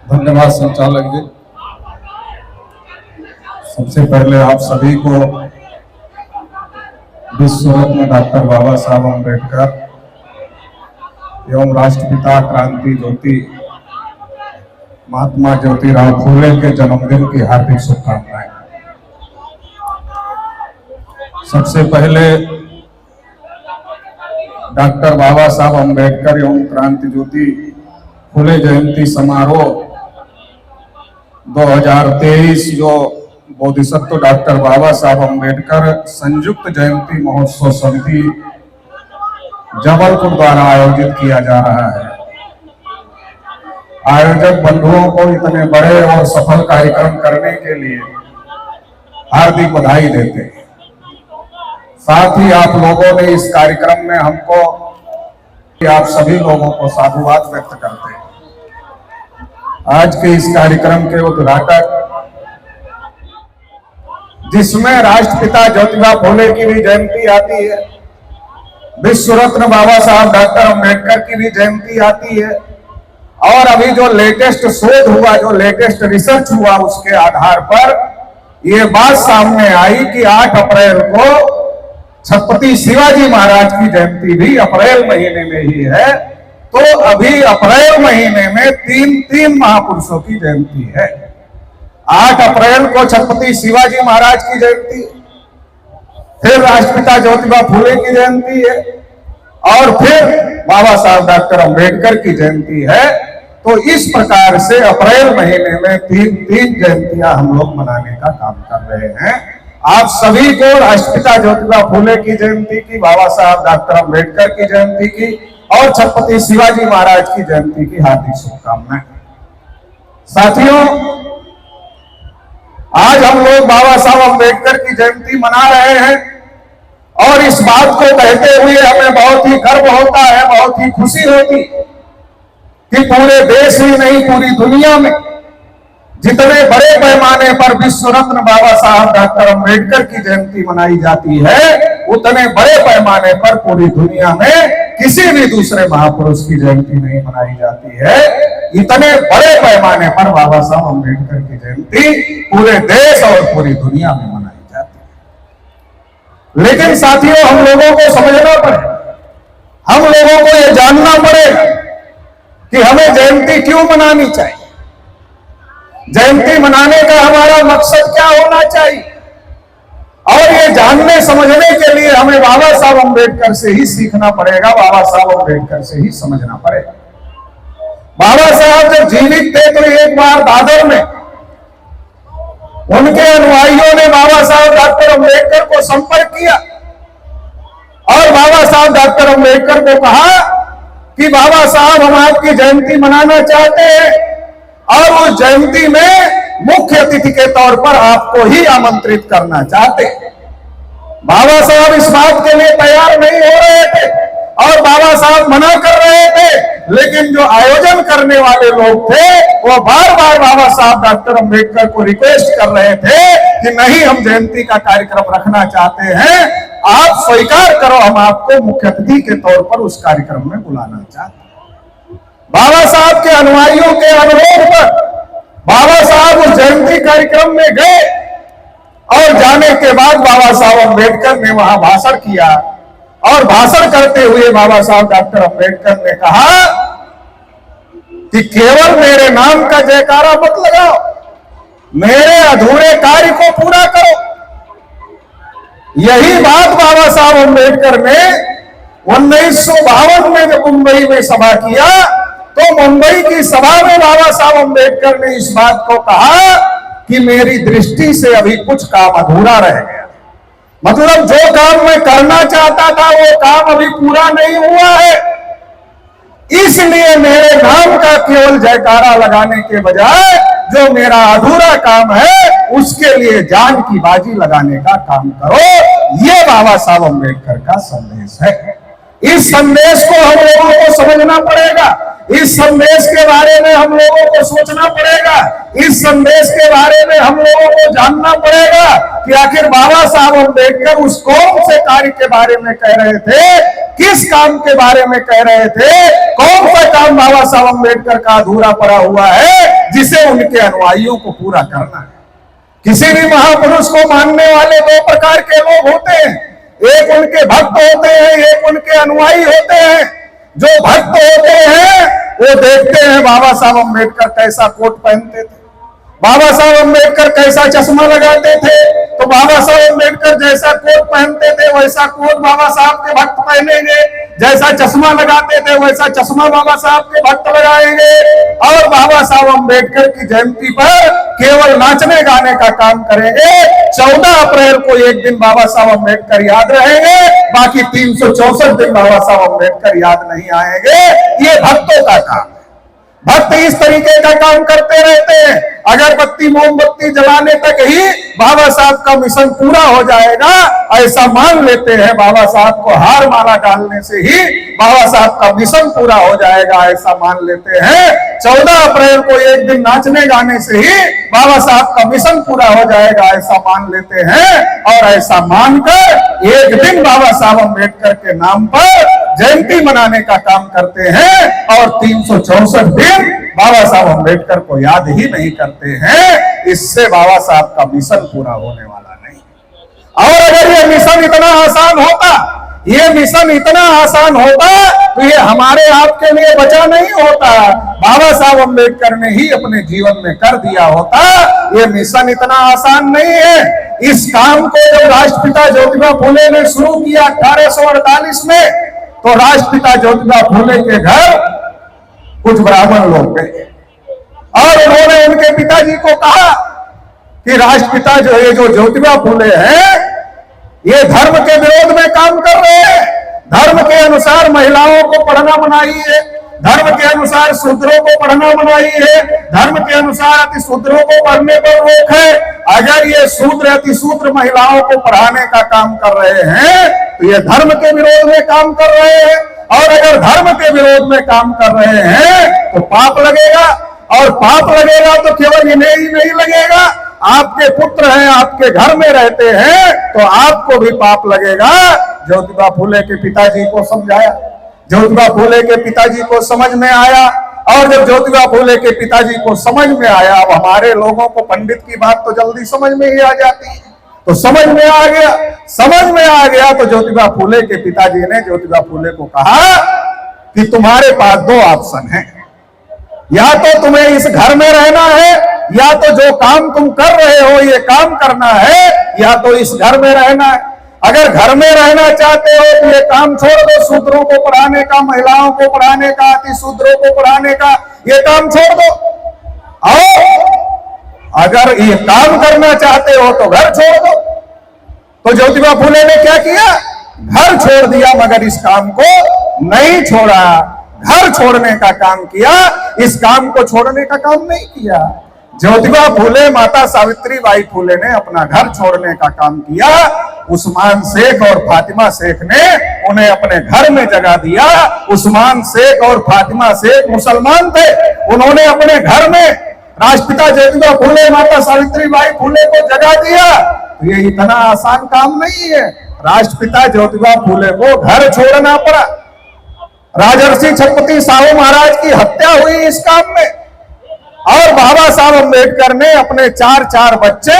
धन्यवाद संचालक जी। सबसे पहले आप सभी को विश्व रत्न डॉक्टर बाबा साहब अम्बेडकर एवं राष्ट्रपिता क्रांति ज्योति महात्मा ज्योतिराव फूले के जन्मदिन की हार्दिक शुभकामनाएं। सबसे पहले डॉक्टर बाबा साहब अम्बेडकर एवं क्रांति ज्योति फूले जयंती समारोह 2023 जो बोधिसत्व डॉक्टर बाबा साहब अम्बेडकर संयुक्त जयंती महोत्सव समिति जबलपुर द्वारा आयोजित किया जा रहा है। आयोजक बंधुओं को इतने बड़े और सफल कार्यक्रम करने के लिए हार्दिक बधाई देते हैं। साथ ही आप लोगों ने इस कार्यक्रम में हमको, आप सभी लोगों को साधुवाद व्यक्त करते हैं। आज के इस कार्यक्रम के उद्घाटक, जिसमें राष्ट्रपिता ज्योतिबा फूले की भी जयंती आती है, विश्व रत्न बाबा साहब डॉक्टर अम्बेडकर की भी जयंती आती है, और अभी जो लेटेस्ट शोध हुआ, जो लेटेस्ट रिसर्च हुआ, उसके आधार पर ये बात सामने आई कि 8 अप्रैल को छत्रपति शिवाजी महाराज की जयंती भी अप्रैल महीने में ही है। तो अभी अप्रैल महीने में तीन महापुरुषों की जयंती है। 8 अप्रैल को छत्रपति शिवाजी महाराज की जयंती, फिर राष्ट्रपिता ज्योतिबा फूले की जयंती है, और फिर बाबा साहब डॉक्टर अम्बेडकर की जयंती है। तो इस प्रकार से अप्रैल महीने में तीन जयंतियां हम लोग मनाने का काम कर रहे हैं। आप सभी को राष्ट्रपिता ज्योतिबा फूले की जयंती की, बाबा साहब डॉक्टर अम्बेडकर की जयंती की और छत्रपति शिवाजी महाराज की जयंती की हार्दिक शुभकामनाएं। साथियों, आज हम लोग बाबा साहब अम्बेडकर की जयंती मना रहे हैं, और इस बात को कहते हुए हमें बहुत ही गर्व होता है, बहुत ही खुशी होती कि पूरे देश ही नहीं, पूरी दुनिया में जितने बड़े पैमाने पर विश्व रत्न बाबा साहब डॉक्टर अम्बेडकर की जयंती मनाई जाती है, उतने बड़े पैमाने पर पूरी दुनिया में किसी भी दूसरे महापुरुष की जयंती नहीं मनाई जाती है। इतने बड़े पैमाने पर बाबा साहब अम्बेडकर की जयंती पूरे देश और पूरी दुनिया में मनाई जाती है। लेकिन साथियों, हम लोगों को समझना पड़ेगा, हम लोगों को यह जानना पड़ेगा कि हमें जयंती क्यों मनानी चाहिए, जयंती मनाने का हमारा मकसद क्या होना चाहिए। और ये जानने समझने के लिए हमें बाबा साहब अम्बेडकर से ही सीखना पड़ेगा, बाबा साहब अम्बेडकर से ही समझना पड़ेगा। बाबा साहब जब जीवित थे तो एक बार दादर में उनके अनुयायियों ने बाबा साहब डॉक्टर अम्बेडकर को संपर्क किया, और बाबा साहब डॉक्टर अम्बेडकर को कहा कि बाबा साहब, हम आपकी जयंती मनाना चाहते हैं, और उस जयंती में मुख्य अतिथि के तौर पर आपको ही आमंत्रित करना चाहते। बाबा साहब इस बात के लिए तैयार नहीं हो रहे थे, और बाबा साहब मना कर रहे थे, लेकिन जो आयोजन करने वाले लोग थे वो बार बार बाबा साहब डॉक्टर अम्बेडकर को रिक्वेस्ट कर रहे थे कि नहीं, हम जयंती का कार्यक्रम रखना चाहते हैं, आप स्वीकार करो, हम आपको मुख्य अतिथि के तौर पर उस कार्यक्रम में बुलाना चाहते हैं। बाबा साहब के अनुयायियों के अनुरोध पर बाबा साहब उस जयंती कार्यक्रम में गए, और जाने के बाद बाबा साहब अम्बेडकर ने वहां भाषण किया, और भाषण करते हुए बाबा साहब डॉक्टर अम्बेडकर ने कहा कि केवल मेरे नाम का जयकारा मत लगाओ, मेरे अधूरे कार्य को पूरा करो। यही बात बाबा साहब अम्बेडकर ने 1952 में जब मुंबई में सभा किया, तो मुंबई की सभा में बाबा साहब अम्बेडकर ने इस बात को कहा कि मेरी दृष्टि से अभी कुछ काम अधूरा रह गया। मतलब जो काम मैं करना चाहता था वो काम अभी पूरा नहीं हुआ है, इसलिए मेरे नाम का केवल जयकारा लगाने के बजाय जो मेरा अधूरा काम है उसके लिए जान की बाजी लगाने का काम करो। ये बाबा साहब अम्बेडकर का संदेश है। इस संदेश को हम लोगों को समझना पड़ेगा, इस संदेश के बारे में हम लोगों को सोचना पड़ेगा, इस संदेश के बारे में हम लोगों को जानना पड़ेगा कि आखिर बाबा साहब अम्बेडकर उस कौन से कार्य के बारे में कह रहे थे, किस काम के बारे में कह रहे थे, कौन सा काम बाबा साहब अम्बेडकर का अधूरा पड़ा हुआ है जिसे उनके अनुयायियों को पूरा करना है। किसी भी महापुरुष को मानने वाले दो प्रकार के लोग होते हैं, एक उनके भक्त होते हैं, एक उनके अनुयायी होते हैं। जो भक्त होते हैं वो देखते हैं बाबा साहब अम्बेडकर कैसा कोट पहनते थे, बाबा साहब अम्बेडकर कैसा चश्मा लगाते थे, तो बाबा साहब अम्बेडकर जैसा कोट पहनते थे वैसा कोट बाबा साहब के भक्त पहनेंगे, जैसा चश्मा लगाते थे वैसा चश्मा बाबा साहब के भक्त लगाएंगे। और बाबा साहब अम्बेडकर की जयंती पर केवल नाचने गाने का काम करेंगे। 14 अप्रैल को एक दिन बाबा साहब अम्बेडकर याद रहेंगे, बाकी 364 दिन बाबा साहब अम्बेडकर याद नहीं आएंगे। ये भक्तों का काम। भक्त इस तरीके का काम करते रहते हैं। अगरबत्ती मोमबत्ती जलाने तक ही बाबा साहब का मिशन पूरा हो जाएगा, ऐसा मान लेते हैं। बाबा साहब को हार माला डालने से ही बाबा साहब का मिशन पूरा हो जाएगा, ऐसा मान लेते हैं। 14 अप्रैल को एक दिन नाचने गाने से ही बाबा साहब का मिशन पूरा हो जाएगा, ऐसा मान लेते हैं। और ऐसा मानकर एक दिन बाबा साहब अम्बेडकर के नाम पर जयंती मनाने का काम करते हैं और 364 दिन बाबा साहब अम्बेडकर को याद ही नहीं करते हैं। इससे बाबा साहब का मिशन पूरा होने वाला नहीं। और अगर ये मिशन इतना आसान होता, ये मिशन इतना आसान होता तो ये हमारे आपके लिए बचा नहीं होता, बाबा साहब अम्बेडकर ने ही अपने जीवन में कर दिया होता। ये मिशन इतना आसान नहीं है। इस काम को जब राष्ट्रपिता ज्योतिबा फुले ने शुरू किया 1848 में, तो राष्ट्रपिता ज्योतिबा फुले के घर कुछ ब्राह्मण लोग गए और उन्होंने उनके पिताजी को कहा कि राष्ट्रपिता जो है, जो ज्योतिबा फुले हैं, ये धर्म के विरोध में काम कर रहे हैं। धर्म के अनुसार महिलाओं को पढ़ना मनाही है, धर्म के अनुसार शूद्रों को पढ़ना मनाही है, धर्म के अनुसार अतिशूद्रों को पढ़ने पर रोक है। अगर ये शूद्र अतिशूद्र महिलाओं को पढ़ाने का काम कर रहे हैं तो ये धर्म के विरोध में काम कर रहे हैं। और अगर धर्म के विरोध में काम कर रहे हैं तो पाप लगेगा, और पाप लगेगा तो केवल इन्हें ही नहीं लगेगा, आपके पुत्र हैं, आपके घर में रहते हैं, तो आपको भी पाप लगेगा। ज्योतिबा फुले के पिताजी को समझाया, ज्योतिबा फुले के पिताजी को समझ में आया। और जब ज्योतिबा फुले के पिताजी को समझ में आया, अब हमारे लोगों को पंडित की बात तो जल्दी समझ में ही आ जाती है, तो समझ में आ गया। समझ में आ गया तो ज्योतिबा फुले के पिताजी ने ज्योतिबा फुले को कहा कि तुम्हारे पास दो ऑप्शन हैं, या तो तुम्हें इस घर में रहना है, या तो जो काम तुम कर रहे हो ये काम करना है, या तो इस घर में रहना है। अगर घर में रहना चाहते हो तो ये काम छोड़ दो, शूद्रों को पढ़ाने का, महिलाओं को पढ़ाने का, अतिशूद्रों को पढ़ाने का, ये काम छोड़ दो। और अगर ये काम करना चाहते हो तो घर छोड़ दो। तो ज्योतिबा फुले ने क्या किया? घर छोड़ दिया, मगर इस काम को नहीं छोड़ा। घर छोड़ने का काम किया, इस काम को छोड़ने का काम नहीं किया। ज्योतिबा फुले, माता सावित्री बाई फुले ने अपना घर छोड़ने का काम किया। उस्मान शेख और फातिमा शेख ने उन्हें अपने घर में जगह दिया। उस्मान शेख और फातिमा शेख मुसलमान थे, उन्होंने अपने घर में राष्ट्रपिता ज्योतिबा फुले, माता सावित्री बाई फुले को जगह दिया। तो ये इतना आसान काम नहीं है। राष्ट्रपिता ज्योतिबा फुले को घर छोड़ना पड़ा। राजर्षि छत्रपति साहू महाराज की हत्या हुई इस काम में, और बाबा साहब अम्बेडकर ने अपने 4 बच्चे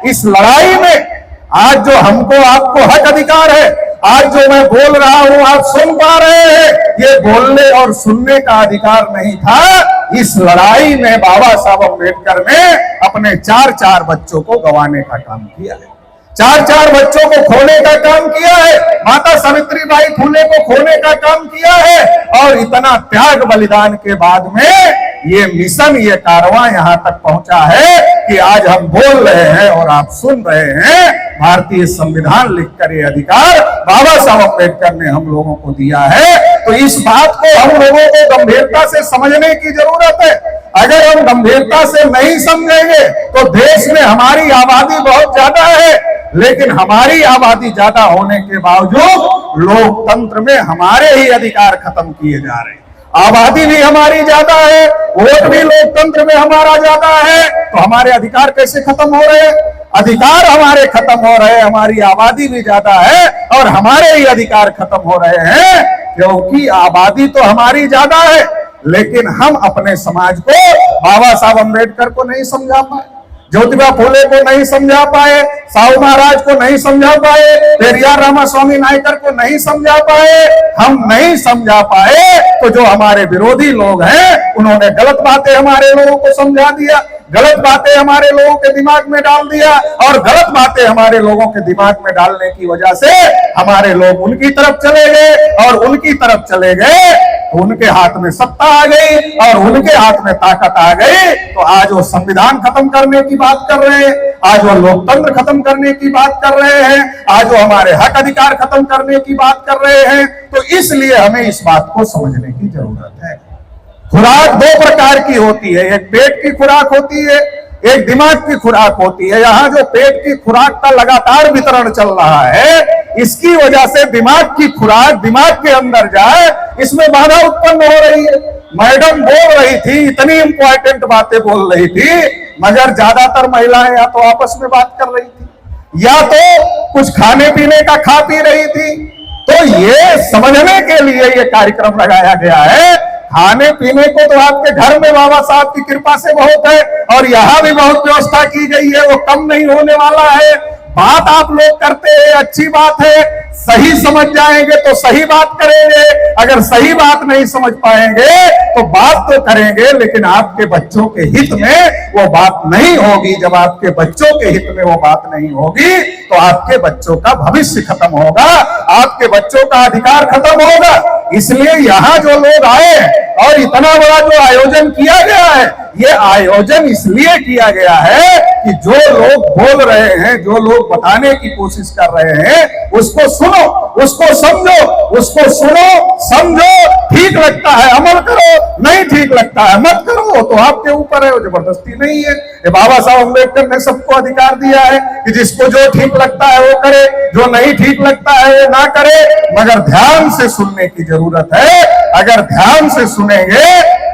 इस लड़ाई में, आज जो हमको आपको हक अधिकार है, आज जो मैं बोल रहा हूं आप सुन पा रहे हैं, ये बोलने और सुनने का अधिकार नहीं था। इस लड़ाई में बाबा साहब अम्बेडकर ने अपने 4 बच्चों को गंवाने का काम किया है, 4 बच्चों को खोने का काम किया है, माता सावित्री बाई फुले को खोने का काम किया है। और इतना त्याग बलिदान के बाद में ये मिशन, ये कारवां यहां तक पहुंचा है कि आज हम बोल रहे हैं और आप सुन रहे हैं। भारतीय संविधान लिखकर ये अधिकार बाबा साहब अम्बेडकर ने हम लोगों को दिया है। तो इस बात को हम लोगों को गंभीरता से समझने की जरूरत है। अगर हम गंभीरता से नहीं समझेंगे तो देश में हमारी आबादी बहुत ज्यादा है, लेकिन हमारी आबादी ज्यादा होने के बावजूद लोकतंत्र में हमारे ही अधिकार खत्म किए जा रहे हैं। आबादी भी हमारी ज्यादा है, वोट भी लोकतंत्र में हमारा ज्यादा है, तो हमारे अधिकार कैसे खत्म हो रहे हैं? अधिकार हमारे खत्म हो रहे हैं, हमारी आबादी भी ज्यादा है और हमारे ही अधिकार खत्म हो रहे हैं, क्योंकि आबादी तो हमारी ज्यादा है, लेकिन हम अपने समाज को बाबा साहब अम्बेडकर को नहीं समझा पाए, ज्योतिबा फुले को नहीं समझा पाए, साहू महाराज को नहीं समझा पाए, पेरियार रामास्वामी नायकर को नहीं समझा पाए, हम नहीं समझा पाए तो जो हमारे विरोधी लोग हैं उन्होंने गलत बातें हमारे लोगों को समझा दिया, गलत बातें हमारे लोगों के दिमाग में डाल दिया, और गलत बातें हमारे लोगों के दिमाग में डालने की वजह से हमारे लोग उनकी तरफ चले गए, और उनकी तरफ चले गए तो उनके हाथ में सत्ता आ गई और उनके हाथ में ताकत आ गई, तो आज वो संविधान खत्म करने की बात कर रहे हैं, आज वो लोकतंत्र खत्म करने की बात कर रहे हैं, आज वो हमारे हक अधिकार खत्म करने की बात कर रहे हैं। तो इसलिए हमें इस बात को समझने की जरूरत है। खुराक दो प्रकार की होती है, एक पेट की खुराक होती है, एक दिमाग की खुराक होती है। यहाँ जो पेट की खुराक का लगातार वितरण चल रहा है, इसकी वजह से दिमाग की खुराक दिमाग के अंदर जाए, इसमें बाधा उत्पन्न हो रही है। मैडम बोल रही थी, इतनी इंपॉर्टेंट बातें बोल रही थी, मगर ज्यादातर महिलाएं या तो आपस में बात कर रही थी या तो कुछ खाने पीने का खा पी रही थी। तो ये समझने के लिए ये कार्यक्रम लगाया गया है। खाने पीने को तो आपके घर में बाबा साहब की कृपा से बहुत है, और यहाँ भी बहुत व्यवस्था की गई है, वो कम नहीं होने वाला है। बात आप लोग करते हैं, अच्छी बात है, सही समझ जाएंगे तो सही बात करेंगे, अगर सही बात नहीं समझ पाएंगे तो बात तो करेंगे, लेकिन आपके बच्चों के हित में वो बात नहीं होगी। जब आपके बच्चों के हित में वो बात नहीं होगी तो आपके बच्चों का भविष्य खत्म होगा, आपके बच्चों का अधिकार खत्म होगा। इसलिए यहाँ जो लोग आए और इतना बड़ा जो आयोजन किया गया है, ये आयोजन इसलिए किया गया है कि जो लोग बोल रहे हैं, जो लोग बताने की कोशिश कर रहे हैं, उसको सुनो, उसको समझो, उसको सुनो समझो, ठीक लगता है अमल करो, नहीं ठीक लगता है मत करो, तो आपके ऊपर है, वो जबरदस्ती नहीं है। ये बाबा साहब अम्बेडकर ने सबको अधिकार दिया है कि जिसको जो ठीक लगता है वो करे, जो नहीं ठीक लगता है वो ना करे, मगर ध्यान से सुनने की जरूरत है। अगर ध्यान से सुनेंगे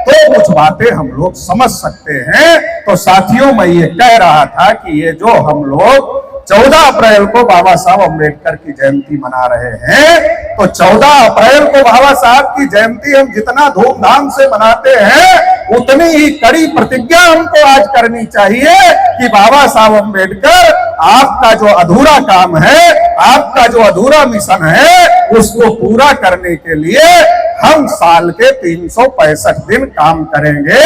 तो कुछ बातें हम लोग समझ सकते हैं। तो साथियों, मैं ये कह रहा था कि ये जो हम लोग 14 अप्रैल को बाबा साहब अम्बेडकर की जयंती मना रहे हैं, तो 14 अप्रैल को बाबा साहब की जयंती हम जितना धूमधाम से मनाते हैं, उतनी ही कड़ी प्रतिज्ञा हमको आज करनी चाहिए कि बाबा साहब अम्बेडकर, आपका जो अधूरा काम है, आपका जो अधूरा मिशन है, उसको पूरा करने के लिए हम साल के 365 दिन काम करेंगे।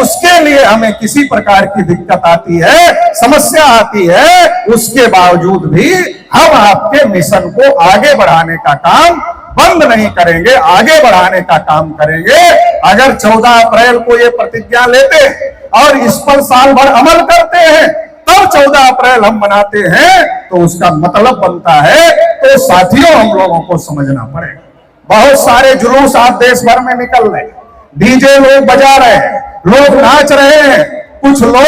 उसके लिए हमें किसी प्रकार की दिक्कत आती है, समस्या आती है, उसके बावजूद भी हम आपके मिशन को आगे बढ़ाने का काम बंद नहीं करेंगे, आगे बढ़ाने का काम करेंगे। अगर 14 अप्रैल को ये प्रतिज्ञा लेते हैं और इस पर साल भर अमल करते हैं, तब 14 अप्रैल हम मनाते हैं, तो उसका मतलब बनता है। तो साथियों, हम लोगों को समझना पड़ेगा। बहुत सारे जुलूस आज देश भर में निकल रहे, डीजे लोग बजा रहे हैं, लोग नाच रहे हैं, कुछ लोग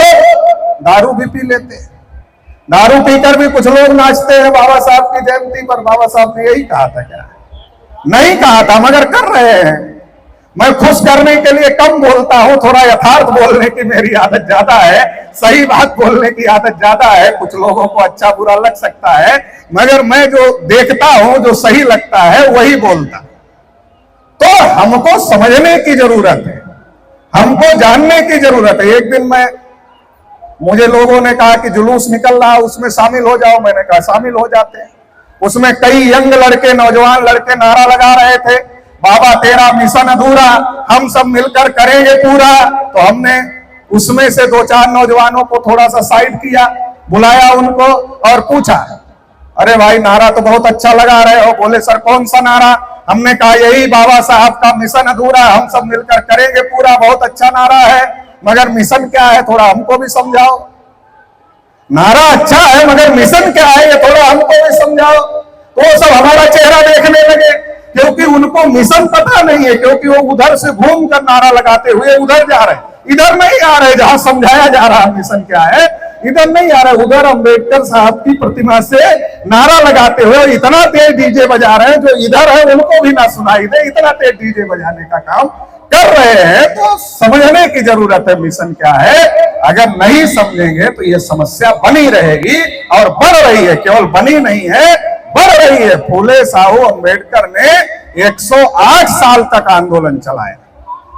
दारू भी पी लेते हैं, दारू पीकर भी कुछ लोग नाचते हैं बाबा साहब की जयंती पर। बाबा साहब ने यही कहा था क्या? नहीं कहा था, मगर कर रहे हैं। मैं खुश करने के लिए कम बोलता हूं, थोड़ा यथार्थ बोलने की मेरी आदत ज्यादा है, सही बात बोलने की आदत ज्यादा है। कुछ लोगों को अच्छा बुरा लग सकता है, मगर मैं जो देखता हूं, जो सही लगता है वही बोलता। तो हमको समझने की जरूरत है, हमको जानने की जरूरत है। एक दिन मुझे लोगों ने कहा कि जुलूस निकल रहा, उसमें शामिल हो जाओ। मैंने कहा शामिल हो जाते हैं। उसमें कई यंग लड़के, नौजवान लड़के नारा लगा रहे थे, बाबा तेरा मिशन अधूरा, हम सब मिलकर करेंगे पूरा। तो हमने उसमें से 2-4 नौजवानों को थोड़ा सा साइड किया, बुलाया उनको और पूछा, अरे भाई नारा तो बहुत अच्छा लगा रहे हो। बोले सर कौन सा नारा? हमने कहा यही बाबा साहब का मिशन अधूरा, हम सब मिलकर करेंगे पूरा। बहुत अच्छा नारा है, मगर मिशन क्या है थोड़ा हमको भी समझाओ। नारा अच्छा है मगर मिशन क्या है ये थोड़ा हमको भी समझाओ। तो वो सब हमारा चेहरा देखने लगे, क्योंकि उनको मिशन पता नहीं है, क्योंकि वो उधर से घूम कर नारा लगाते हुए उधर जा रहे हैं, इधर नहीं आ रहे जहां समझाया जा रहा है मिशन क्या है। इधर नहीं आ रहे, उधर अम्बेडकर साहब की प्रतिमा से नारा लगाते हुए इतना तेज डीजे बजा रहे हैं, जो इधर है उनको भी ना सुनाई दे, इतना तेज डीजे बजाने का काम कर रहे हैं। तो समझने की जरूरत है मिशन क्या है। अगर नहीं समझेंगे तो ये समस्या बनी रहेगी और बढ़ रही है, केवल बनी नहीं है, बढ़ रही है। फूले साहू अम्बेडकर ने 108 साल तक आंदोलन चलाया।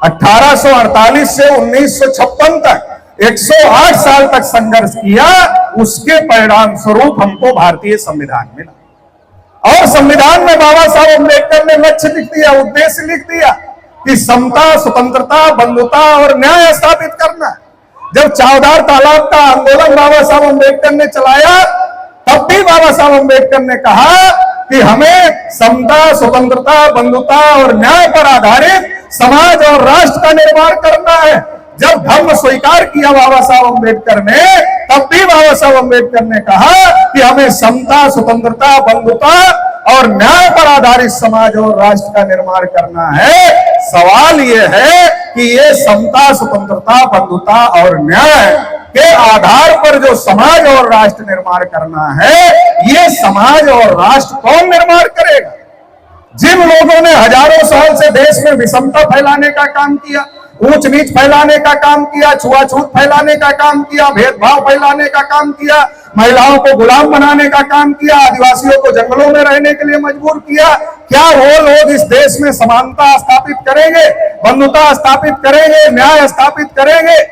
1848 से 1956 तक 108 साल तक संघर्ष किया, उसके परिणाम स्वरूप हमको भारतीय संविधान मिला। और संविधान में बाबा साहब अम्बेडकर ने लक्ष्य लिख दिया, उद्देश्य लिख दिया कि समता, स्वतंत्रता, बंधुता और न्याय स्थापित करना। जब चौधार तालाब का आंदोलन बाबा साहब अम्बेडकर ने चलाया, तब भी बाबा साहब अम्बेडकर ने कहा कि हमें समता, स्वतंत्रता, बंधुता और न्याय पर आधारित समाज और राष्ट्र का निर्माण करना है। जब धर्म स्वीकार किया बाबा साहब अम्बेडकर ने, तब भी बाबा साहब अम्बेडकर ने कहा कि हमें समता, स्वतंत्रता, बंधुता और न्याय पर आधारित समाज और राष्ट्र का निर्माण करना है। सवाल यह है कि ये समता, स्वतंत्रता, बंधुता और न्याय के आधार पर जो समाज और राष्ट्र निर्माण करना है, ये समाज और राष्ट्र कौन निर्माण करेगा? जिन लोगों ने हजारों साल से देश में विषमता फैलाने का काम किया, ऊंच नीच फैलाने का काम किया, छुआछूत फैलाने का काम किया, भेदभाव फैलाने का काम किया, महिलाओं को गुलाम बनाने का काम किया, आदिवासियों को जंगलों में रहने के लिए मजबूर किया, क्या वो लोग इस देश में समानता स्थापित करेंगे, बंधुता स्थापित करेंगे, न्याय स्थापित करेंगे,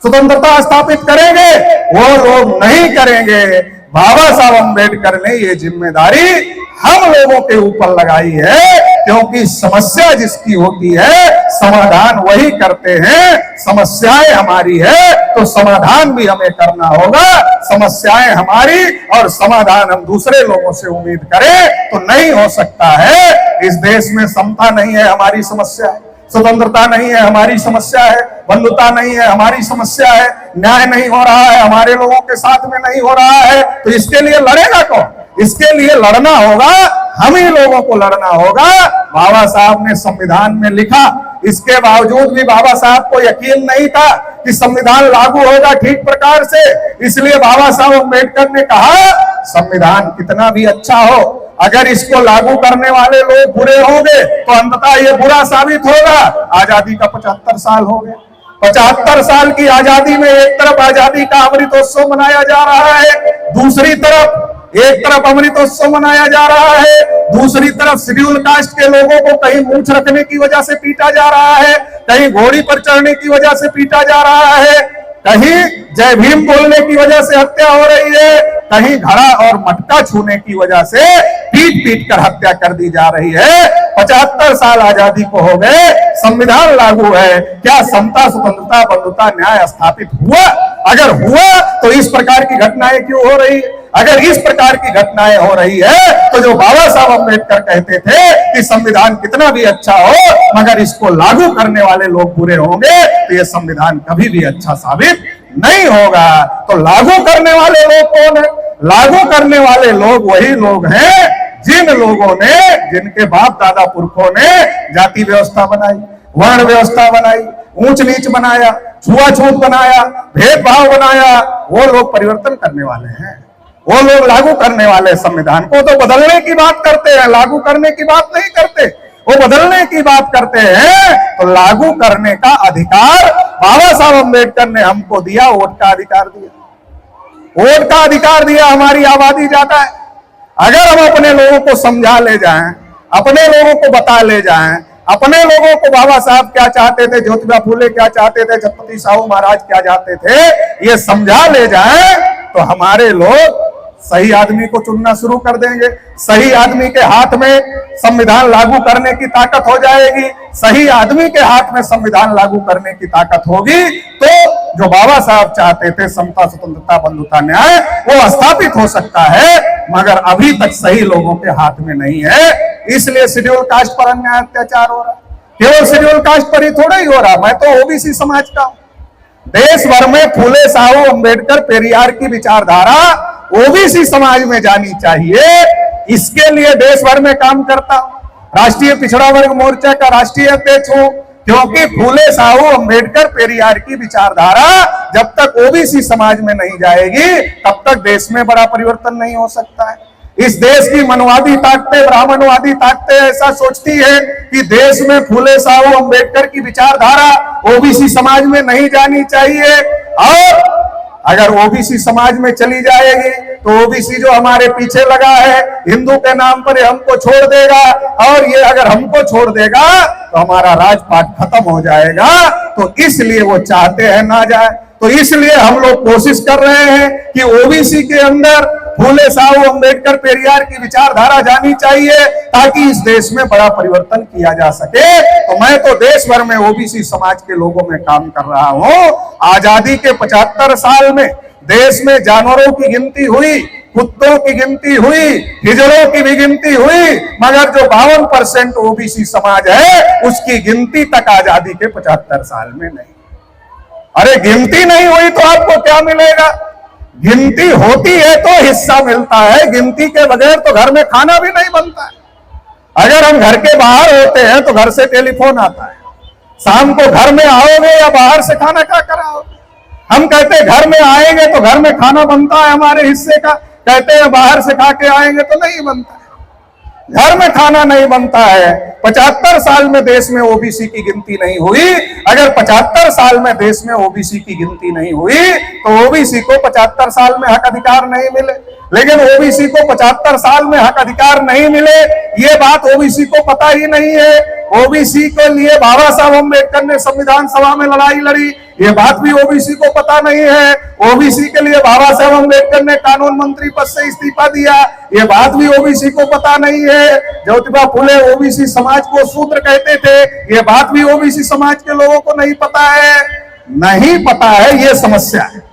स्वतंत्रता स्थापित करेंगे? वो लोग नहीं करेंगे। बाबा साहब अम्बेडकर ने ये जिम्मेदारी हम लोगों के ऊपर लगाई है, क्योंकि समस्या जिसकी होती है समाधान वही करते हैं। समस्याएं हमारी है तो समाधान भी हमें करना होगा। समस्याएं हमारी और समाधान हम दूसरे लोगों से उम्मीद करें तो नहीं हो सकता है। इस देश में समता नहीं है, हमारी समस्या है। स्वतंत्रता नहीं है, हमारी समस्या है। बंधुता नहीं है, हमारी समस्या है। न्याय नहीं हो रहा है, हमारे लोगों के साथ में नहीं हो रहा है। तो इसके लिए लड़ेगा कौन? इसके लिए लड़ना होगा, हम ही लोगों को लड़ना होगा। बाबा साहब ने संविधान में लिखा, इसके बावजूद भी बाबा साहब को यकीन नहीं था कि संविधान लागू होगा ठीक प्रकार से। इसलिए बाबा साहब अम्बेडकर ने कहा, संविधान कितना भी अच्छा हो, अगर इसको लागू करने वाले लोग बुरे होंगे तो अंततः ये बुरा साबित होगा। आजादी का 75 साल हो गए। 75 साल की आजादी में एक तरफ आजादी का अमृतोत्सव मनाया जा रहा है, दूसरी तरफ एक तरफ अमृतोत्सव मनाया जा रहा है, दूसरी तरफ शेड्यूल कास्ट के लोगों को कहीं मूंछ रखने की वजह से पीटा जा रहा है, कहीं घोड़ी पर चढ़ने की वजह से पीटा जा रहा है, कहीं जय भीम बोलने की वजह से हत्या हो रही है, कहीं घड़ा और मटका छूने की वजह से पीट पीट कर हत्या कर दी जा रही है। 75 साल आजादी को हो गए, संविधान लागू है, क्या समता, स्वतंत्रता, बंधुता, न्याय स्थापित हुआ? अगर हुआ तो इस प्रकार की घटनाएं क्यों हो रही है? अगर इस प्रकार की घटनाएं हो रही है तो जो बाबा साहब अम्बेडकर कहते थे कि संविधान कितना भी अच्छा हो मगर इसको लागू करने वाले लोग बुरे होंगे, तो यह संविधान कभी भी अच्छा साबित नहीं होगा। तो लागू करने वाले लोग कौन है? लागू करने वाले लोग वही लोग हैं जिन लोगों ने, जिनके बाप दादा पुरखों ने जाति व्यवस्था बनाई, वर्ण व्यवस्था बनाई, ऊंच नीच बनाया, छुआछूत बनाया, भेदभाव बनाया, वो लोग परिवर्तन करने वाले हैं। वो लोग लागू करने वाले संविधान को तो बदलने की बात करते हैं, लागू करने की बात नहीं करते। वो बदलने की बात करते हैं। तो लागू करने का अधिकार बाबा साहब अम्बेडकर ने हमको दिया, वोट का अधिकार दिया। वोट का अधिकार दिया, हमारी आबादी ज्यादा है। अगर हम अपने लोगों को समझा ले जाएं, अपने लोगों को बता ले जाएं, अपने लोगों को बाबा साहब क्या चाहते थे, ज्योतिबा फूले क्या चाहते थे, छत्रपति साहू महाराज क्या चाहते थे, ये समझा ले जाएं, तो हमारे लोग सही आदमी को चुनना शुरू कर देंगे। सही आदमी के हाथ में संविधान लागू करने की ताकत हो जाएगी। सही आदमी के हाथ में संविधान लागू करने की ताकत होगी तो जो बाबा साहब चाहते थे, समता, स्वतंत्रता, बंधुता, न्याय, वो स्थापित हो सकता है। मगर अभी तक सही लोगों के हाथ में नहीं है। इसलिए शेड्यूल कास्ट पर अन्याय अत्याचार हो रहा है। केवल शेड्यूल कास्ट पर ही थोड़ा ही हो रहा, मैं तो ओबीसी समाज का हूं। देश भर में फूले, साहू, अम्बेडकर, पेरियार की विचारधारा ओबीसी समाज में जानी चाहिए। इसके लिए देश भर में काम करता हूं। राष्ट्रीय पिछड़ा वर्ग मोर्चा का राष्ट्रीय अध्यक्ष हूं, क्योंकि फूले, साहू, अम्बेडकर, पेरियार की विचारधारा जब तक ओबीसी समाज में नहीं जाएगी तब तक देश में बड़ा परिवर्तन नहीं हो सकता है। इस देश की मनवादी ताकतें, ब्राह्मणवादी ताकतें ऐसा सोचती है कि देश में फूले, साहू, अम्बेडकर की विचारधारा ओबीसी समाज में नहीं जानी चाहिए, और अगर ओबीसी समाज में चली जाएगी तो ओबीसी जो हमारे पीछे लगा है, हिंदू के नाम पर हमको छोड़ देगा, और ये अगर हमको छोड़ देगा तो हमारा राजपाट खत्म हो जाएगा। तो इसलिए वो चाहते हैं ना जाए। तो इसलिए हम लोग कोशिश कर रहे हैं कि ओबीसी के अंदर फूले साहू अम्बेडकर पेरियार की विचारधारा जानी चाहिए, ताकि इस देश में बड़ा परिवर्तन किया जा सके। तो मैं तो देश भर में ओबीसी समाज के लोगों में काम कर रहा हूं। आजादी के 75 साल में देश में जानवरों की गिनती हुई, कुत्तों की गिनती हुई, हिजड़ों की भी गिनती हुई, मगर जो 52% ओबीसी समाज है उसकी गिनती तक आजादी के 75 साल में नहीं। अरे गिनती नहीं हुई तो आपको क्या मिलेगा? गिनती होती है तो हिस्सा मिलता है, गिनती के बगैर तो घर में खाना भी नहीं बनता है। अगर हम घर के बाहर होते हैं तो घर से टेलीफोन आता है, शाम को घर में आओगे या बाहर से खाना खा कर आओगे? हम कहते हैं घर में आएंगे तो घर में खाना बनता है हमारे हिस्से का, कहते हैं बाहर से खा के आएंगे तो नहीं बनता है, घर में खाना नहीं बनता है। 75 साल में देश में ओबीसी की गिनती नहीं हुई। अगर 75 साल में देश में ओबीसी की गिनती नहीं हुई तो ओबीसी को 75 साल में हक अधिकार नहीं मिले। लेकिन ओबीसी को 75 साल में हक अधिकार नहीं मिले, ये बात ओबीसी को पता ही नहीं है। ओबीसी के लिए बाबा साहब अम्बेडकर ने संविधान सभा में लड़ाई लड़ी, ये बात भी ओबीसी को पता नहीं है। ओबीसी के लिए बाबा साहब अम्बेडकर ने कानून मंत्री पद से इस्तीफा दिया, ये बात भी ओबीसी को पता नहीं है। ज्योतिबा फुले ओबीसी समाज को शूद्र कहते थे, ये बात भी ओबीसी समाज के लोगों को नहीं पता है। नहीं पता है ये समस्या है,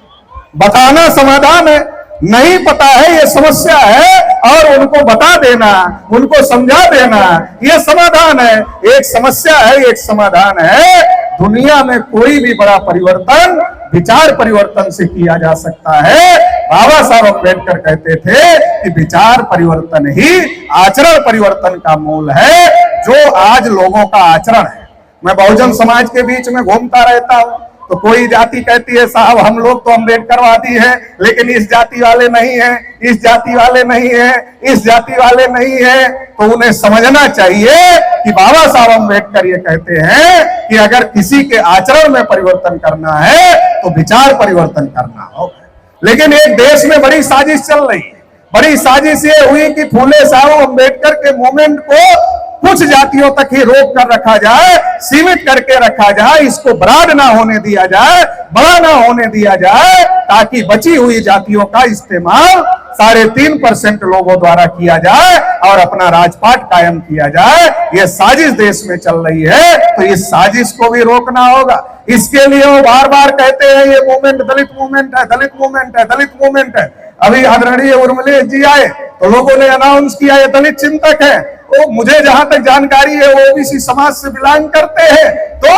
बताना समाधान है। नहीं पता है ये समस्या है, और उनको बता देना, उनको समझा देना ये समाधान है। एक समस्या है, एक समाधान है। दुनिया में कोई भी बड़ा परिवर्तन विचार परिवर्तन से किया जा सकता है। बाबा साहब अम्बेडकर कहते थे कि विचार परिवर्तन ही आचरण परिवर्तन का मूल है, जो आज लोगों का आचरण है। मैं बहुजन समाज के बीच में घूमता रहता हूं, तो कोई जाति कहती है साहब हम लोग तो अम्बेडकरवादी हैं, लेकिन इस जाति वाले नहीं हैं, इस जाति वाले नहीं हैं, इस जाति वाले नहीं हैं। तो उन्हें समझना चाहिए कि बाबा साहब अम्बेडकर ये कहते हैं कि अगर किसी के आचरण में परिवर्तन करना है तो विचार परिवर्तन करना होगा। लेकिन एक देश में बड़ी साजिश चल रही है। बड़ी साजिश ये हुई कि फूले साहब अम्बेडकर के मूवमेंट को कुछ जातियों तक ही रोक कर रखा जाए, सीमित करके रखा जाए, इसको ब्रॉड ना होने दिया जाए, बड़ा ना होने दिया जाए, ताकि बची हुई जातियों का इस्तेमाल 3.5% लोगों द्वारा किया जाए और अपना राजपाट कायम किया जाए। ये साजिश देश में चल रही है, तो इस साजिश को भी रोकना होगा। इसके लिए वो बार बार कहते हैं ये मूवमेंट दलित मूवमेंट है, दलित मूवमेंट है, दलित मूवमेंट है। अभी आदरणीय उर्मिला जी आए तो लोगों ने अनाउंस किया ये दलित चिंतक है। तो मुझे जहां तक जानकारी है वो ओबीसी समाज से बिलोंग करते हैं। तो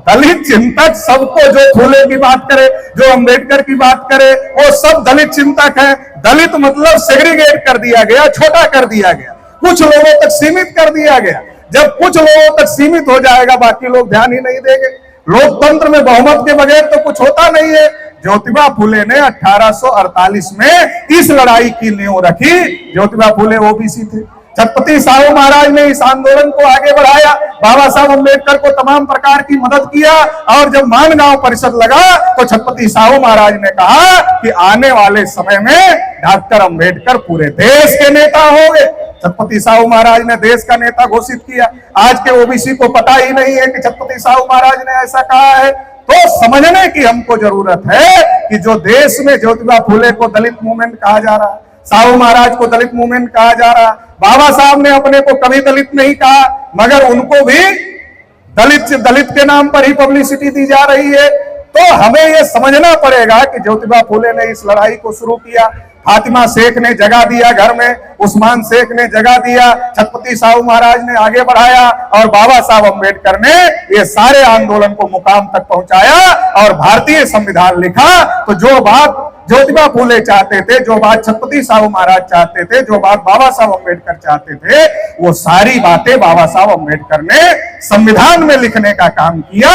दलित चिंतक सबको, जो फूले की बात करे, जो अम्बेडकर की बात करे, वो सब दलित चिंतक है। दलित मतलब सेग्रीगेट कर दिया गया, छोटा कर दिया गया, कुछ लोगों तक सीमित कर दिया गया। जब कुछ लोगों तक सीमित हो जाएगा बाकी लोग ध्यान ही नहीं देंगे। लोकतंत्र में बहुमत के बगैर तो कुछ होता नहीं है। ज्योतिबा फुले ने 1848 में इस लड़ाई की नींव रखी। ज्योतिबा फुले ओबीसी थे। छत्रपति साहू महाराज ने इस आंदोलन को आगे बढ़ाया, बाबा साहब अम्बेडकर को तमाम प्रकार की मदद किया। और जब मानगांव परिषद लगा तो छत्रपति साहू महाराज ने कहा कि आने वाले समय में डॉक्टर अम्बेडकर पूरे देश के नेता होंगे। छत्रपति साहू महाराज ने देश का नेता घोषित किया। आज के ओबीसी को पता ही नहीं है कि छत्रपति साहू महाराज ने ऐसा कहा है। तो समझने की हमको जरूरत है कि जो देश में ज्योतिबा फुले को दलित मूवमेंट कहा जा रहा है, साहू महाराज को दलित मूवमेंट कहा जा रहा, बाबा साहब ने अपने को कभी दलित नहीं कहा, मगर उनको भी दलित के नाम पर ही पब्लिसिटी दी जा रही है। तो हमें यह समझना पड़ेगा कि ज्योतिबा फुले ने इस लड़ाई को शुरू किया, फातिमा शेख ने जगह दिया घर में, उस्मान शेख ने जगह दिया, छत्रपति साहू महाराज ने आगे बढ़ाया और बाबा साहब अम्बेडकर ने ये सारे आंदोलन को मुकाम तक पहुंचाया और भारतीय संविधान लिखा। तो जो बात ज्योतिबा फुले चाहते थे, जो बात छत्रपति साहू महाराज चाहते थे, जो बात बाबा साहब अम्बेडकर चाहते थे, वो सारी बातें बाबा साहब अम्बेडकर ने संविधान में लिखने का काम किया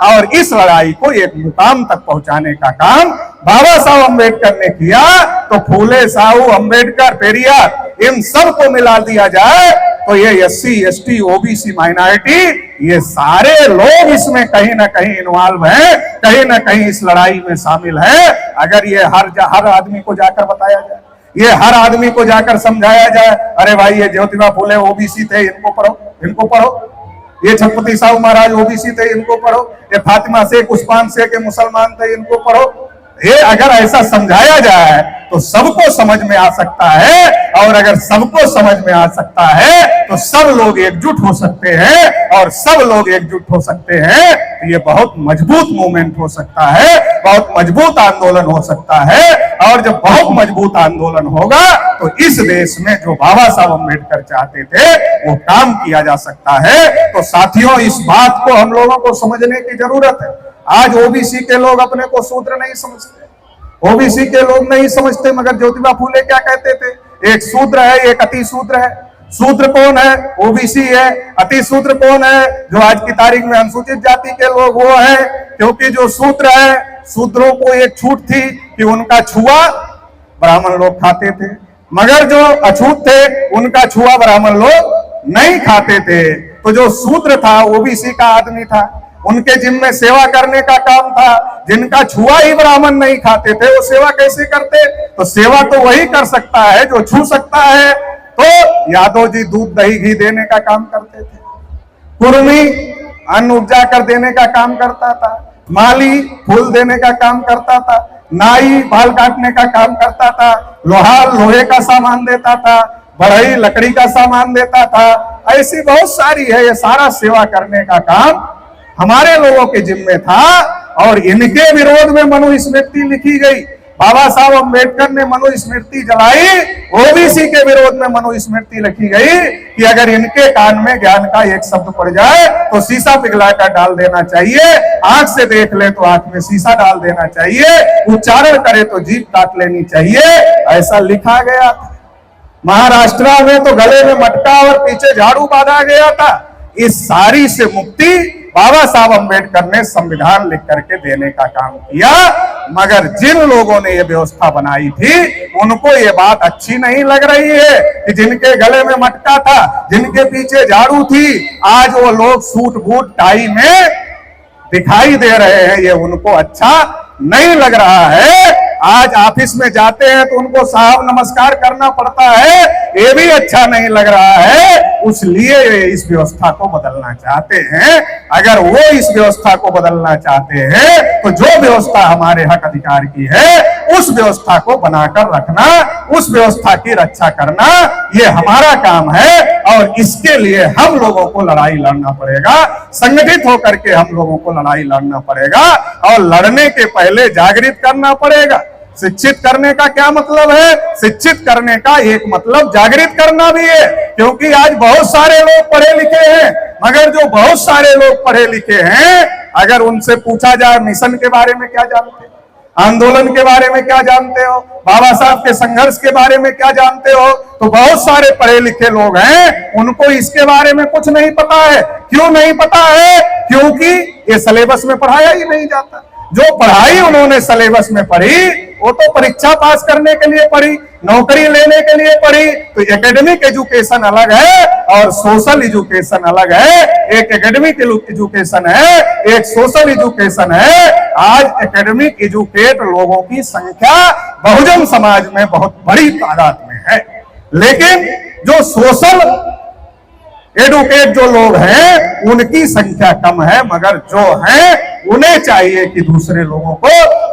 और इस लड़ाई को एक मुकाम तक पहुंचाने का काम बाबा साहब अम्बेडकर ने किया। तो फुले साहू अम्बेडकर पेरियार इन सब को मिला दिया जाए तो ये एससी एसटी ओबीसी माइनॉरिटी, ये सारे लोग इसमें कहीं ना कहीं इन्वॉल्व हैं, कहीं ना कहीं इस लड़ाई में शामिल है। अगर ये हर आदमी को जाकर बताया जाए, ये हर आदमी को जाकर समझाया जाए, अरे भाई ये ज्योतिबा फूले ओबीसी थे, इनको पढ़ो, इनको पढ़ो। ये छत्रपति साहू महाराज ओबीसी थे, इनको पढ़ो। ये फातिमा शेख उस्मान शेख मुसलमान थे, इनको पढ़ो। ये अगर ऐसा समझाया जाए तो सबको समझ में आ सकता है, और अगर सबको समझ में आ सकता है तो सब लोग एकजुट हो सकते हैं, और सब लोग एकजुट हो सकते हैं तो ये बहुत मजबूत मूवमेंट हो सकता है, बहुत मजबूत आंदोलन हो सकता है। और जब बहुत मजबूत आंदोलन होगा तो इस देश में जो बाबा साहब अम्बेडकर चाहते थे वो काम किया जा सकता है। तो साथियों, इस बात को हम लोगों को समझने की जरूरत है। आज ओबीसी के लोग अपने को शूद्र नहीं समझते, ओबीसी के लोग नहीं समझते, मगर ज्योतिबा फूले क्या कहते थे, एक शूद्र है, एक अति शूद्र है। शूद्र कौन है? ओबीसी है। अति शूद्र कौन है? जो आज की तारीख में अनुसूचित जाति के लोग वो है। क्योंकि जो शूद्र है, शूद्रों को एक छूट थी कि उनका छुआ ब्राह्मण लोग खाते थे, मगर जो अछूत थे उनका छुआ ब्राह्मण लोग नहीं खाते थे। तो जो शूद्र था ओबीसी का आदमी था, उनके जिम्मे सेवा करने का काम था। जिनका छुआ ही ब्राह्मण नहीं खाते थे वो सेवा कैसे करते? तो सेवा तो वही कर सकता है जो छू सकता है। तो यादव जी दूध दही घी देने का काम करते थे, कुर्मी अन्न उपजा कर देने का काम करता था, माली फूल देने का काम करता था, नाई बाल काटने का काम करता था, लोहार लोहे का सामान देता था, बढ़ई लकड़ी का सामान देता था। ऐसी बहुत सारी है, ये सारा सेवा करने का काम हमारे लोगों के जिम्मे था। और इनके विरोध में मनुस्मृति लिखी गई। बाबा साहब अम्बेडकर ने मनुस्मृति जलाई, ओबीसी के विरोध में मनुस्मृति लिखी गई कि अगर इनके कान में ज्ञान का एक शब्द पड़ जाए तो शीशा पिघलाकर डाल देना चाहिए, आंख से देख ले तो आंख में शीशा डाल देना चाहिए, उच्चारण करे तो जीभ काट लेनी चाहिए, ऐसा लिखा गया था। महाराष्ट्र में तो गले में मटका और पीछे झाड़ू बांधा गया था। इस सारी से मुक्ति बाबा साहब अम्बेडकर ने संविधान लिख करके देने का काम किया। मगर जिन लोगों ने ये व्यवस्था बनाई थी उनको ये बात अच्छी नहीं लग रही है कि जिनके गले में मटका था, जिनके पीछे झाड़ू थी, आज वो लोग सूट बूट टाई में दिखाई दे रहे हैं। ये उनको अच्छा नहीं लग रहा है। आज ऑफिस में जाते हैं तो उनको साहब नमस्कार करना पड़ता है, ये भी अच्छा नहीं लग रहा है। इसलिए इस व्यवस्था को बदलना चाहते हैं। अगर वो इस व्यवस्था को बदलना चाहते हैं तो जो व्यवस्था हमारे हक अधिकार की है उस व्यवस्था को बनाकर रखना, उस व्यवस्था की रक्षा करना, ये हमारा काम है। और इसके लिए हम लोगों को लड़ाई लड़ना पड़ेगा, संगठित होकर के हम लोगों को लड़ाई लड़ना पड़ेगा। और लड़ने के पहले जागृत करना पड़ेगा। शिक्षित करने का क्या मतलब है? शिक्षित करने का एक मतलब जागृत करना भी है। क्योंकि आज बहुत सारे लोग पढ़े लिखे हैं, मगर जो बहुत सारे लोग पढ़े लिखे हैं, अगर उनसे पूछा जाए मिशन के बारे में क्या जानते हो, आंदोलन के बारे में क्या जानते हो, बाबा साहब के संघर्ष के बारे में क्या जानते हो, तो बहुत सारे पढ़े लिखे लोग हैं, उनको इसके बारे में कुछ नहीं पता है। क्यों नहीं पता है? क्योंकि ये सिलेबस में पढ़ाया ही नहीं जाता। जो पढ़ाई उन्होंने सिलेबस में पढ़ी वो तो परीक्षा पास करने के लिए पढ़ी, नौकरी लेने के लिए पढ़ी। तो एकेडमिक एजुकेशन अलग है और सोशल एजुकेशन अलग है। एक एकेडमिक एजुकेशन है, एक सोशल एजुकेशन है। आज एकेडमिक एजुकेट लोगों की संख्या बहुजन समाज में बहुत बड़ी तादाद में है, लेकिन जो सोशल एडुकेट जो लोग हैं उनकी संख्या कम है। मगर जो हैं उन्हें चाहिए कि दूसरे लोगों को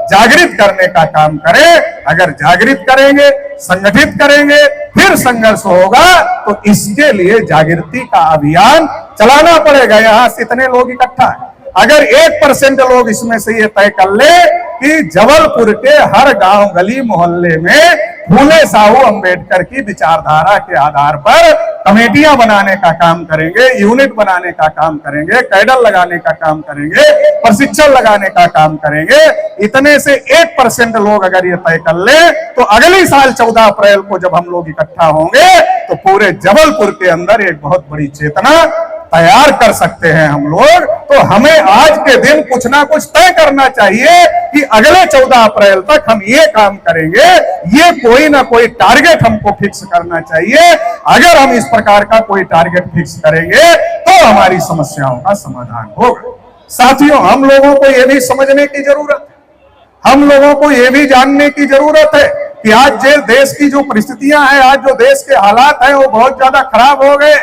जागृत करने का काम करें। अगर जागृत करेंगे, संगठित करेंगे, फिर संघर्ष होगा। तो इसके लिए जागृति का अभियान चलाना पड़ेगा। यहां से इतने लोग इकट्ठा है, अगर 1% लोग इसमें से ये तय कर ले कि जबलपुर के हर गांव गली मोहल्ले में फूले साहू अम्बेडकर की विचारधारा के आधार पर कमेटियां बनाने का काम करेंगे, यूनिट बनाने का काम करेंगे, कैडर लगाने का काम करेंगे, प्रशिक्षण लगाने का काम करेंगे, इतने से 1% लोग अगर ये तय कर ले तो अगले साल 14 अप्रैल को जब हम लोग इकट्ठा होंगे तो पूरे जबलपुर के अंदर एक बहुत बड़ी चेतना तैयार कर सकते हैं हम लोग। तो हमें आज के दिन कुछ ना कुछ तय करना चाहिए कि अगले 14 अप्रैल तक हम ये काम करेंगे। ये कोई ना कोई टारगेट हमको फिक्स करना चाहिए। अगर हम इस प्रकार का कोई टारगेट फिक्स करेंगे तो हमारी समस्याओं का समाधान होगा। साथियों, हम लोगों को यह भी समझने की जरूरत है, हम लोगों को यह भी जानने की जरूरत है कि आज जो देश की जो परिस्थितियां हैं, आज जो देश के हालात हैं, वो बहुत ज्यादा खराब हो गए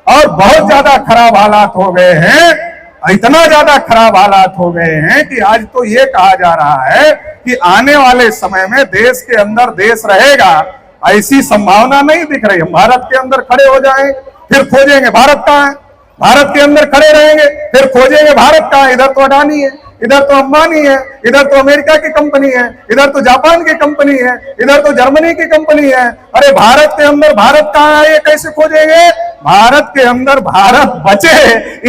और बहुत ज्यादा खराब हालात हो गए हैं। इतना ज्यादा खराब हालात हो गए हैं कि आज तो ये कहा जा रहा है कि आने वाले समय में देश के अंदर देश रहेगा, ऐसी संभावना नहीं दिख रही। हम भारत के अंदर खड़े हो जाएंगे, फिर खोजेंगे भारत कहाँ है, भारत के अंदर खड़े रहेंगे, फिर खोजेंगे भारत कहाँ है। इधर तो अडानी है, इधर तो अंबानी है, इधर तो अमेरिका की कंपनी है, इधर तो जापान की कंपनी है, इधर तो जर्मनी की कंपनी है। अरे भारत के अंदर भारत कहाँ है, ये कैसे खोजेंगे? भारत के अंदर भारत बचे,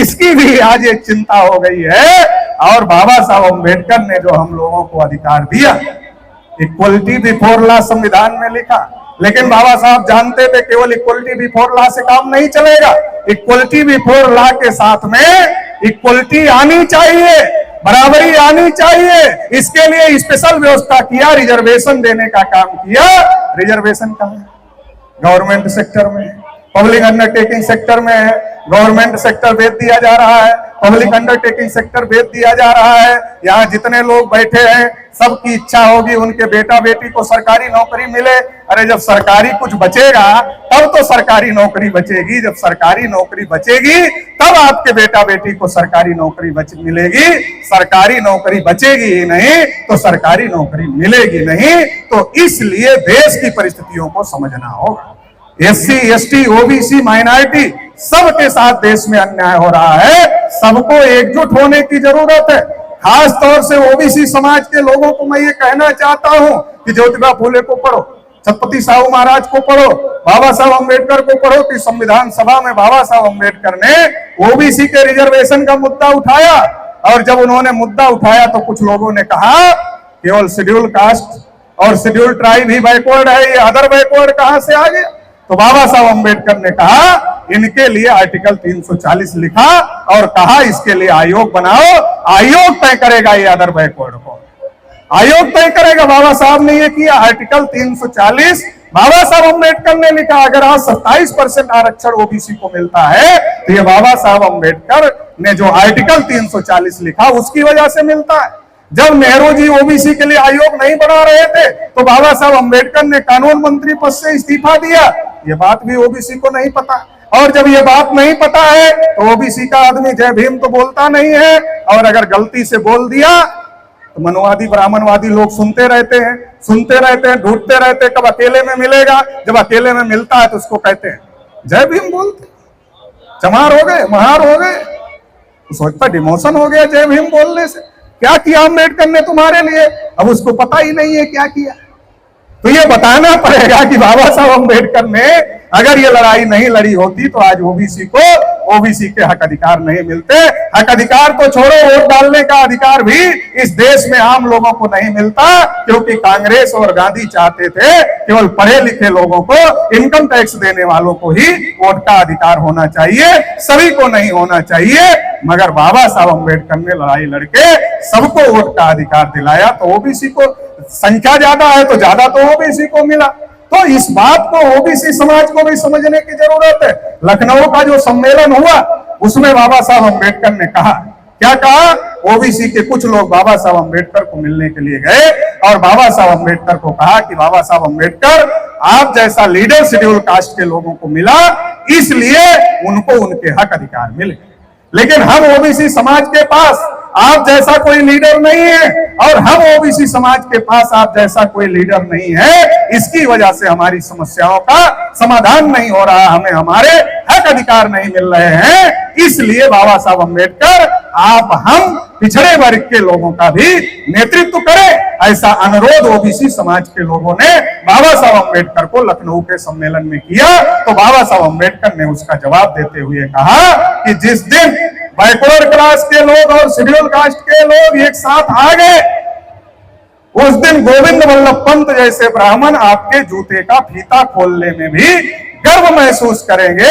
इसकी भी आज एक चिंता हो गई है। और बाबा साहब अम्बेडकर ने जो हम लोगों को अधिकार दिया, इक्वलिटी बिफोर लॉ संविधान में लिखा, लेकिन बाबा साहब जानते थे केवल इक्वलिटी बिफोर लॉ से काम नहीं चलेगा। इक्वलिटी बिफोर लॉ के साथ में इक्वलिटी आनी चाहिए, बराबरी आनी चाहिए। इसके लिए स्पेशल व्यवस्था किया, रिजर्वेशन देने का काम किया। रिजर्वेशन कहां है? गवर्नमेंट सेक्टर में, पब्लिक अंडरटेकिंग सेक्टर में है। गवर्नमेंट सेक्टर भेज दिया जा रहा है, पब्लिक अंडरटेकिंग सेक्टर भेज दिया जा रहा है। यहाँ जितने लोग बैठे हैं, सबकी इच्छा होगी उनके बेटा बेटी को सरकारी नौकरी मिले। अरे जब सरकारी कुछ बचेगा तब तो सरकारी नौकरी बचेगी, जब सरकारी नौकरी बचेगी तब आपके बेटा बेटी को सरकारी नौकरी मिलेगी। सरकारी नौकरी बचेगी ही नहीं तो सरकारी नौकरी मिलेगी नहीं। तो इसलिए देश की परिस्थितियों को समझना होगा। एससी, एसटी, ओबीसी, माइनॉरिटी सबके साथ देश में अन्याय हो रहा है। सबको एकजुट होने की जरूरत है। खास तौर से ओबीसी समाज के लोगों को मैं ये कहना चाहता हूं कि ज्योतिबा फूले को पढ़ो, छत्रपति साहू महाराज को पढ़ो, बाबा साहब अम्बेडकर को पढ़ो कि संविधान सभा में बाबा साहब अम्बेडकर ने ओबीसी के रिजर्वेशन का मुद्दा उठाया। और जब उन्होंने मुद्दा उठाया तो कुछ लोगों ने कहा केवल शेड्यूल कास्ट और शेड्यूल ट्राइब ही बैकवर्ड है, ये अदर बैकवर्ड कहां से आ गया? तो बाबा साहब अम्बेडकर ने कहा इनके लिए आर्टिकल 340 लिखा और कहा इसके लिए आयोग बनाओ, आयोग तय करेगा ये अदर बैकवर्ड को, आयोग तय करेगा। बाबा साहब ने ये किया। आर्टिकल 340 बाबा साहब अम्बेडकर ने लिखा। अगर आज 27% आरक्षण ओबीसी को मिलता है तो ये बाबा साहब अम्बेडकर ने जो आर्टिकल 340 लिखा उसकी वजह से मिलता है। जब नेहरू जी ओबीसी के लिए आयोग नहीं बना रहे थे तो बाबा साहब अम्बेडकर ने कानून मंत्री पद से इस्तीफा दिया। ये बात भी ओबीसी को नहीं पता। और जब ये बात नहीं पता है तो ओबीसी का आदमी जय भीम तो बोलता नहीं है, और अगर गलती से बोल दिया तो मनवादी ब्राह्मणवादी लोग सुनते रहते हैं, ढूंढते रहते हैं कब अकेले में मिलेगा। जब अकेले में मिलता है तो उसको कहते हैं जय भीम बोलते। चमार हो गए, महार हो गए, तो सोचता डिमोशन हो गया जय भीम बोलने से। क्या किया अम्बेडकर ने तुम्हारे लिए? अब उसको पता ही नहीं है क्या किया। तो ये बताना पड़ेगा कि बाबा साहब अम्बेडकर ने अगर ये लड़ाई नहीं लड़ी होती तो आज ओबीसी को ओबीसी के हक अधिकार नहीं मिलते। हक अधिकार तो छोड़ो, वोट डालने का अधिकार भी इस देश में आम लोगों को नहीं मिलता, क्योंकि कांग्रेस और गांधी चाहते थे केवल पढ़े लिखे लोगों को, इनकम टैक्स देने वालों को ही वोट का अधिकार होना चाहिए, सभी को नहीं होना चाहिए। मगर बाबा साहब अम्बेडकर ने लड़ाई लड़के सबको वोट का अधिकार दिलाया। तो ओबीसी को संख्या ज्यादा है तो ज्यादा तो ओबीसी को मिला। तो इस बात को ओबीसी समाज को भी समझने की जरूरत है। लखनऊ का जो सम्मेलन हुआ उसमें बाबा साहब अम्बेडकर ने कहा, क्या कहा? ओबीसी के कुछ लोग बाबा साहब अम्बेडकर को मिलने के लिए गए और बाबा साहब अम्बेडकर को कहा कि बाबा साहब अम्बेडकर, आप जैसा लीडर शेड्यूल कास्ट के लोगों को मिला, इसलिए उनको उनके हक अधिकार मिले। लेकिन हम ओबीसी समाज के पास आप जैसा कोई लीडर नहीं है, और हम ओबीसी समाज के पास आप जैसा कोई लीडर नहीं है। इसकी वजह से हमारी समस्याओं का समाधान नहीं हो रहा, हमें हमारे हक अधिकार नहीं मिल रहे हैं। इसलिए बाबा साहब अम्बेडकर, आप हम पिछड़े वर्ग के लोगों का भी नेतृत्व करें, ऐसा अनुरोध ओबीसी समाज के लोगों ने बाबा साहब अम्बेडकर को लखनऊ के सम्मेलन में किया। तो बाबा साहब अम्बेडकर ने उसका जवाब देते हुए कहा कि जिस दिन बैकवर्ड क्लास के लोग और शेड्यूल कास्ट के लोग एक साथ आ गए, उस दिन गोविंद वल्लभ पंत जैसे ब्राह्मण आपके जूते का फीता खोलने में भी गर्व महसूस करेंगे।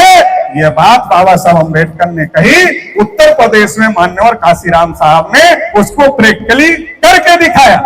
यह बात बाबा साहब अम्बेडकर ने कही। उत्तर प्रदेश में मान्यवर काशीराम साहब ने उसको प्रैक्टिकली करके दिखाया।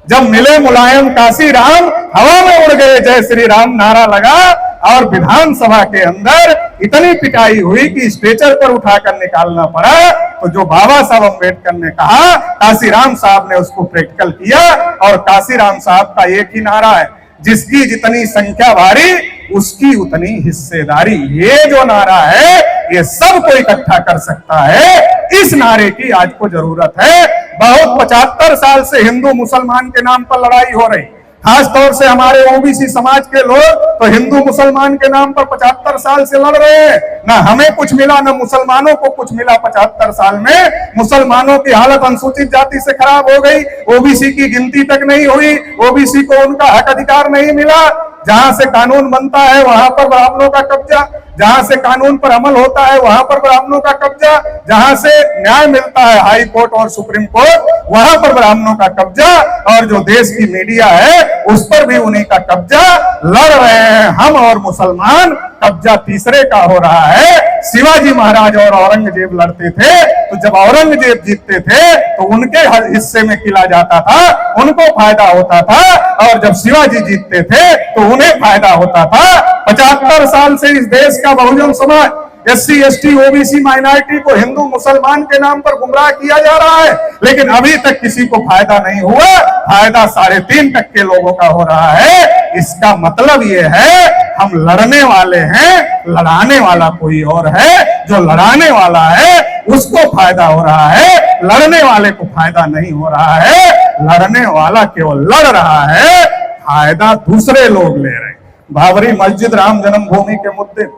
जब मिले मुलायम काशीराम, हवा में उड़ गए जय श्री राम नारा लगा, और विधानसभा के अंदर इतनी पिटाई हुई कि स्ट्रेचर पर उठाकर निकालना पड़ा। तो जो बाबा साहब अम्बेडकर ने कहा, काशीराम साहब ने उसको प्रैक्टिकल किया। और काशीराम साहब का एक ही नारा है, जिसकी जितनी संख्या भारी उसकी उतनी हिस्सेदारी। ये जो नारा है ये सबको इकट्ठा कर सकता है। इस नारे की आज को जरूरत है। बहुत 75 साल से हिंदू मुसलमान के नाम पर लड़ाई हो रही, खास तौर से हमारे ओबीसी समाज के लोग तो हिंदू मुसलमान के नाम पर 75 साल से लड़ रहे हैं। ना हमें कुछ मिला ना मुसलमानों को कुछ मिला। 75 साल में मुसलमानों की हालत अनुसूचित जाति से खराब हो गई, ओबीसी की गिनती तक नहीं हुई, ओबीसी को उनका हक अधिकार नहीं मिला। जहां से कानून बनता है वहां पर ब्राह्मणों का कब्जा, जहां से कानून पर अमल होता है वहां पर ब्राह्मणों का कब्जा, जहां से न्याय मिलता है हाई कोर्ट और सुप्रीम कोर्ट वहां पर ब्राह्मणों का कब्जा, और जो देश की मीडिया है उस पर भी उन्हीं का कब्जा। लड़ रहे हैं हम और मुसलमान, कब्जा तीसरे का हो रहा है। शिवाजी महाराज और औरंगजेब लड़ते थे तो जब औरंगजेब जीतते थे तो उनके हिस्से में किला जाता था, उनको फायदा होता था, और जब शिवाजी जीतते थे तो उन्हें फायदा होता था। 75 साल से इस देश का Bahujan Samaj, SC ST OBC minority को हिंदू मुसलमान के नाम पर गुमराह किया जा रहा है, लेकिन अभी तक किसी को फायदा नहीं हुआ। फायदा 3.5% लोगों का हो रहा है। इसका मतलब ये है हम लड़ने वाले हैं, लड़ाने वाला कोई और है। जो लड़ाने वाला है उसको फायदा हो रहा है, लड़ने वाले को फायदा नहीं हो रहा है। लड़ने वाला केवल लड़ रहा है, फायदा दूसरे लोग ले रहे हैं। बाबरी मस्जिद, राम जन्मभूमि के मुद्दे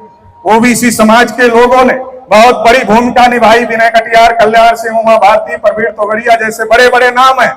ओबीसी समाज के लोगों ने बहुत बड़ी भूमिका निभाई। विनय कटियार, कल्याण सिंह, उमा भारती, प्रवीण तोगड़िया जैसे बड़े बड़े नाम हैं।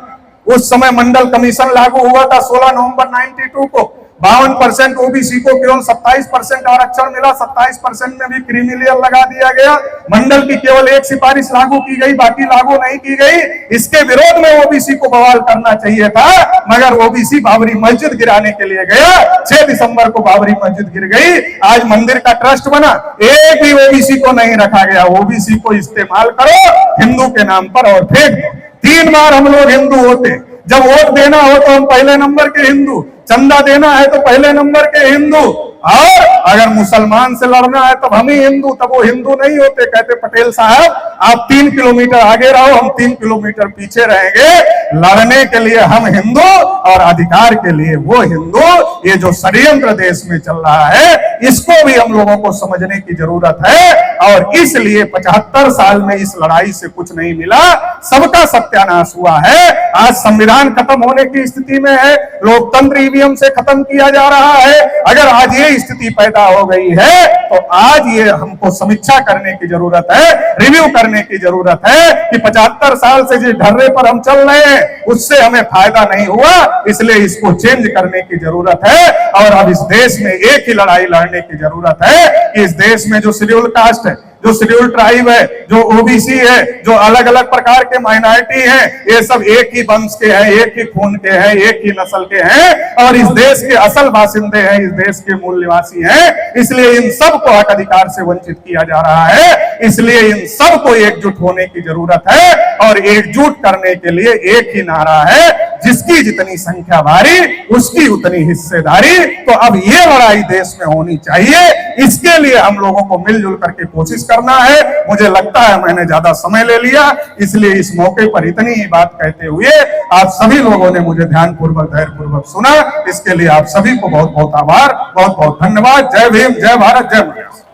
उस समय मंडल कमीशन लागू हुआ था 16 नवंबर 92 को। 52% ओबीसी को केवल 27% आरक्षण मिला। 27% में भी क्रीमी लेयर लगा दिया गया। मंडल की केवल एक सिफारिश लागू की गई, बाकी लागू नहीं की गई। इसके विरोध में ओबीसी को बवाल करना चाहिए था, मगर ओबीसी बाबरी मस्जिद गिराने के लिए गया। 6 दिसंबर को बाबरी मस्जिद गिर गई। आज मंदिर का ट्रस्ट बना, एक भी ओबीसी को नहीं रखा गया। ओबीसी को इस्तेमाल करो हिंदू के नाम पर और फेंक दो। 3 बार हम लोग हिंदू होते, जब वोट देना हो तो हम पहले नंबर के हिंदू, चंदा देना है तो पहले नंबर के हिंदू, और अगर मुसलमान से लड़ना है तब हम ही हिंदू, तब वो हिंदू नहीं होते। कहते पटेल साहब आप 3 किलोमीटर आगे रहो, हम 3 किलोमीटर पीछे रहेंगे। लड़ने के लिए हम हिंदू और अधिकार के लिए वो हिंदू। ये जो षड्यंत्र देश में चल रहा है इसको भी हम लोगों को समझने की जरूरत है। और इसलिए 75 साल में इस लड़ाई से कुछ नहीं मिला, सबका सत्यानाश हुआ है। आज संविधान खत्म होने की स्थिति में है, लोकतंत्र ईवीएम से खत्म किया जा रहा है। अगर आज ये स्थिति पैदा हो गई है तो आज ये हमको समीक्षा करने की जरूरत है, रिव्यू करने की जरूरत है कि 75 साल से जिस ढर्रे पर हम चल रहे हैं उससे हमें फायदा नहीं हुआ, इसलिए इसको चेंज करने की जरूरत है। और अब इस देश में एक ही लड़ाई लड़ने की जरूरत है कि इस देश में जो शेड्यूल कास्ट है, जो शेड्यूल ट्राइब है, जो ओबीसी है, जो अलग अलग प्रकार के माइनॉरिटी हैं, ये सब एक ही वंश के हैं, एक ही खून के हैं, एक ही नस्ल के हैं और इस देश के असल बासिंदे हैं, इस देश के मूल निवासी हैं। इसलिए इन सब को हक अधिकार से वंचित किया जा रहा है। इसलिए इन सब को एकजुट होने की जरूरत है और एकजुट करने के लिए एक ही नारा है, जिसकी जितनी संख्या भारी उसकी उतनी हिस्सेदारी। तो अब ये लड़ाई देश में होनी चाहिए। इसके लिए हम लोगों को मिलजुल करके कोशिश करना है। मुझे लगता है मैंने ज्यादा समय ले लिया, इसलिए इस मौके पर इतनी ही बात कहते हुए आप सभी लोगों ने मुझे ध्यानपूर्वक धैर्यपूर्वक सुना, इसके लिए आप सभी को बहुत बहुत आभार, बहुत बहुत धन्यवाद। जय भीम, जय भारत, जय माता।